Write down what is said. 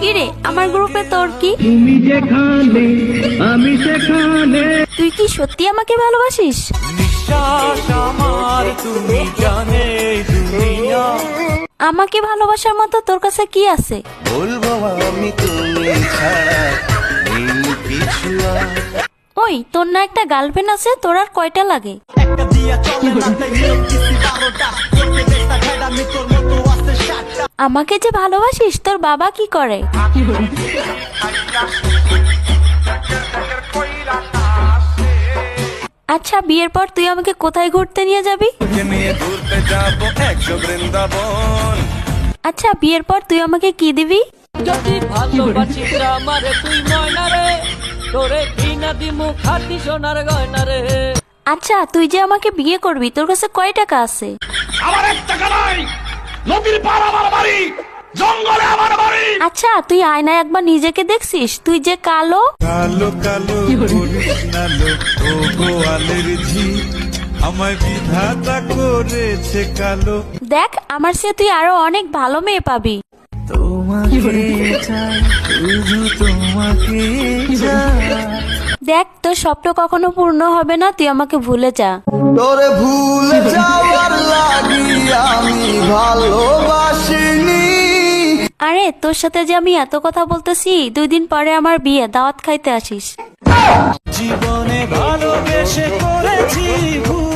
কি রে, আমার গ্রুপে তোর কি? তুমি যেখানে আমি সেখানে। তুই কি সত্যি আমাকে ভালোবাসিস? নিঃশ্বাস আমার তুমি জানে দুনিয়া। আমাকে ভালোবাসার মতো তোর কাছে কি আছে? বলবো আমি তুমি ছাড়া নেই কিছু আর। ওই তোর না একটা গার্লফ্রেন্ড আছে, তোর আর কয়টা লাগে? একটা দিয়া চলে না তাই নিয়োগ দিছি 12টা। তোকে দেখা খাইড আমি তোর মতো আছে 7টা। আমাকে যে ভালোবাসিস, তোর বাবা কি করে? আচ্ছা, বিয়ের পর তুই আমাকে কোথায় ঘুরতে নিয়ে যাবি? তোকে নিয়ে ঘুরতে যাবো একশো বৃন্দাবন। আচ্ছা, বিয়ের পর তুই আমাকে কি দিবি? যদি ভালোবাসিস আমারে তুই ময়না রে, তোরে ঘৃণা দিমু খাটি সোনার গয়না রে। আচ্ছা, তুই যে আমাকে বিয়ে করবি, তোর কাছে কয় টাকা আছে? আমার এক টাকা নাই, নদীর পার আমার বাড়ি, জঙ্গলে আমার বাড়ি। আচ্ছা, তুই আয়নায় একবার নিজেকে দেখছিস? তুই যে কালো। কালো কালো করিস না লো, ও গোয়ালের ঝি আমায় বিধাতা করেছে কালো। দেখ, আমার চেয়ে তুই আরো অনেক ভালো মেয়ে পাবি। তোমাকে চাই, শুধু তোমাকে চাই। দেখ, তোর স্বপ্ন কখনো পূর্ণ হবে না, তুই আমাকে ভুলে যা। তোরে ভুলে যাওয়ার লাগি আমি ভালোবাসিনি। আরে, তোর সাথে যে আমি এত কথা বলতেছি, 2 দিন পরে আমার বিয়ে, দাওয়াত খাইতে আসিস। জীবনে ভালোবেসে করেছি ভুল।